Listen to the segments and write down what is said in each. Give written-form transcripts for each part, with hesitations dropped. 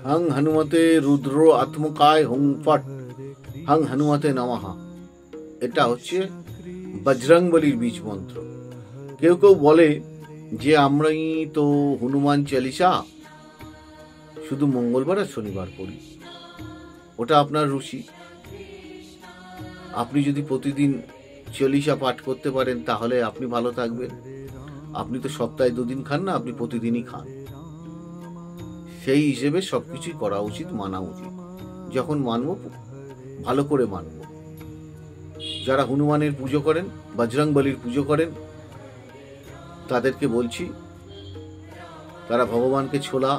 Hong হনুমতে রুদ্র আত্মকায় হুং ফট Hong হনুমতে নমঃ। এটা হচ্ছে বজরংবলীর বীজ মন্ত্র। কেউ কেউ বলে যে আমরাই তো হনুমান চালিসা শুধু মঙ্গলবার আর শনিবার পড়ি। ওটা আপনার রুচি। আপনি যদি প্রতিদিন চালিসা পাঠ করতে পারেন তাহলে আপনি ভালো থাকবেন। আপনি তো সপ্তাহে 2 দিন খান না, আপনি প্রতিদিনই খান। সেই হিসেবে সবকিছুই করা উচিত, মানা উচিত। যখন মানব ভালো করে মানব। যারা হনুমানের পুজো করেন, বজরংবলীর পুজো করেন, তাদেরকে বলছি তারা ভগবানকে ছোলা,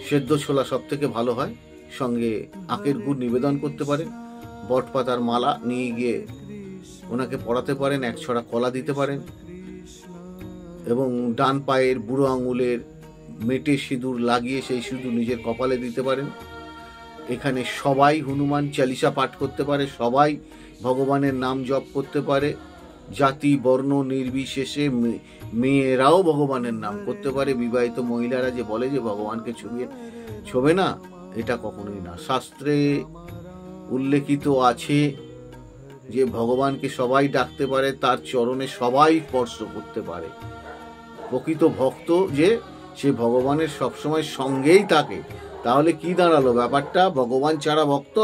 সেদ্ধ ছোলা সব থেকে ভালো হয়, সঙ্গে আখের গুড় নিবেদন করতে পারেন। বট পাতার মালা নিয়ে গিয়ে ওনাকে পরাতে পারেন, 1 ছড়া কলা দিতে পারেন এবং ডান পায়ের বুড়ো আঙুলের মেটে সিঁদুর লাগিয়ে সেই সিঁদুর নিজের কপালে দিতে পারেন। এখানে সবাই হনুমান চালিসা পাঠ করতে পারে, সবাই ভগবানের নাম জপ করতে পারে, জাতি বর্ণ নির্বিশেষে মেয়েরাও ভগবানের নাম করতে পারে। বিবাহিত মহিলারা যে বলে যে ভগবানকে ছোবে না, এটা কখনোই না। শাস্ত্রে উল্লেখিত আছে যে ভগবানকে সবাই ডাকতে পারে, তার চরণে সবাই স্পর্শ করতে পারে। প্রকৃত ভক্ত যে সে ভগবানের সবসময় সঙ্গেই থাকে। তাহলে কি দাঁড়ালো ব্যাপারটা? ভগবান ছাড়া ভক্ত।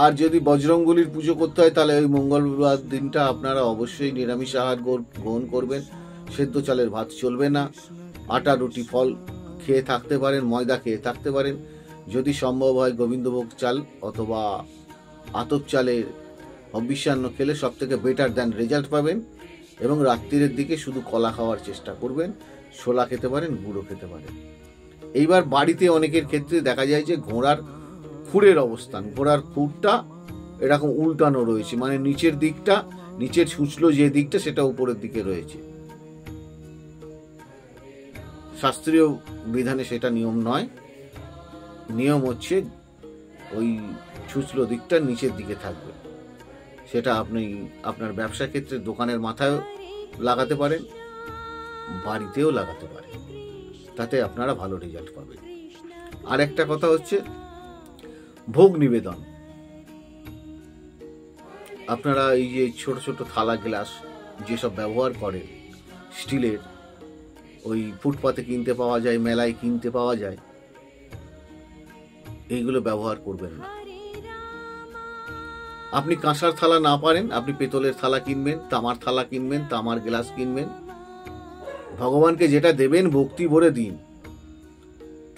আর যদি বজরংবলীর পুজো করতে হয় তাহলে ওই মঙ্গলবার দিনটা আপনারা অবশ্যই নিরামিষ আহার গ্রহণ করবেন। সেদ্ধ চালের ভাত চলবে না। আটা রুটি ফল খেয়ে থাকতে পারেন, ময়দা খেয়ে থাকতে পারেন। যদি সম্ভব হয় গোবিন্দভোগ চাল অথবা আতপ চালের হবিষ্যান্ন খেলে সব থেকে বেটার দেন রেজাল্ট পাবেন। এবং রাত্রির দিকে শুধু কলা খাওয়ার চেষ্টা করবেন। ছোলা খেতে পারেন, গুঁড়ো খেতে পারেন। এইবার বাড়িতে অনেকের ক্ষেত্রে দেখা যায় যে ঘোড়ার খুরের অবস্থান, ঘোড়ার খুরটা এরকম উল্টানো রয়েছে, মানে নিচের দিকটা, নিচের ছুঁচলো যে দিকটা সেটা উপরের দিকে রয়েছে। শাস্ত্রীয় বিধানে সেটা নিয়ম নয়। নিয়ম হচ্ছে ওই ছুঁচলো দিকটা নিচের দিকে থাকবে। সেটা আপনি আপনার ব্যবসা ক্ষেত্রে দোকানের মাথায় লাগাতে পারেন, বাড়িতেও লাগাতে পারেন। তাতে আপনারা ভালো রেজাল্ট পাবেন। আর একটা কথা হচ্ছে ভোগ নিবেদন। আপনারা এই যে ছোট ছোট থালা গ্লাস যেসব ব্যবহার করেন স্টিলের, ওই ফুটপাতে কিনতে পাওয়া যায়, মেলায় কিনতে পাওয়া যায়, এইগুলো ব্যবহার করবেন না। আপনি কাঁসার থালা না পারেন, আপনি পেতলের থালা কিনবেন, তামার থালা কিনবেন, তামার গ্লাস কিনবেন। ভগবানকে যেটা দেবেন ভক্তি ভরে দিন।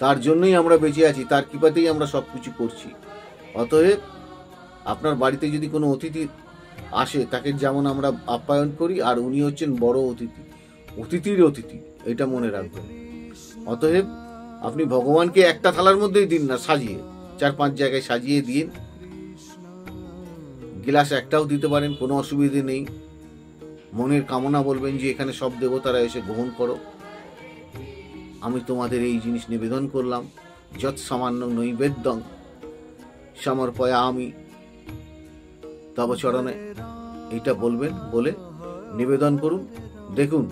তার জন্যই আমরা বেঁচে আছি, তার কৃপাতেই আমরা সবকিছু করছি। অতএব আপনার বাড়িতে যদি কোনো অতিথি আসে তাকে যেমন আমরা আপ্যায়ন করি, আর উনি হচ্ছেন বড় অতিথি, অতিথির অতিথি, এটা মনে রাখবেন। অতএব আপনি ভগবানকে একটা থালার মধ্যেই দিন না, সাজিয়ে 4-5 জায়গায় সাজিয়ে দিন। গ্লাস একটাও দিতে পারেন, কোনো অসুবিধে নেই। মনের কামনা বলবেন যে এখানে সব দেবতারা এসে গ্রহণ করো, আমি তোমাদের এই জিনিস নিবেদন করলাম। যৎ সামান্য নৈবেদ্যং সমর্পয়ামি তব চরণে, এইটা বলবেন, বলে নিবেদন করুন। দেখুন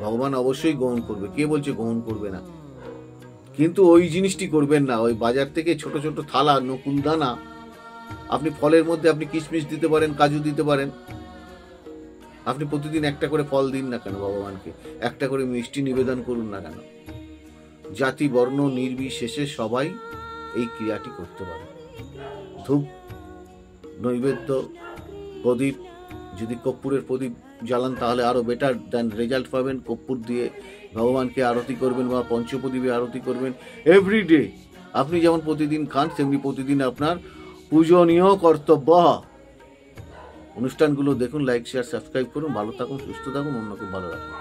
ভগবান অবশ্যই গ্রহণ করবে। কে বলছে গ্রহণ করবে না? কিন্তু ওই জিনিসটি করবেন না। ওই বাজার থেকে ছোট ছোট থালা, নকুল দানা, আপনি ফলের মধ্যে আপনি কিশমিশ দিতে পারেন, কাজু দিতে পারেন। আপনি প্রতিদিন একটা করে ফল দিন না কেন ভগবানকে, একটা করে মিষ্টি নিবেদন করুন না কেন। জাতি বর্ণ নির্বিশেষে সবাই এই ক্রিয়াটি করতে পারে। ধূপ, নৈবেদ্য, প্রদীপ, যদি কর্পূরের প্রদীপ জ্বালান তাহলে আরো বেটার দেন রেজাল্ট পাবেন। কর্পূর দিয়ে ভগবানকে আরতি করবেন বা পঞ্চপ্রদীপে আরতি করবেন। এভরিডে আপনি যেমন প্রতিদিন খান তেমনি প্রতিদিন আপনার পূজনীয় কর্তব্য। অনুষ্ঠানগুলো দেখুন, লাইক শেয়ার সাবস্ক্রাইব করুন। ভালো থাকুন, সুস্থ থাকুন, অন্যকে ভালো রাখুন।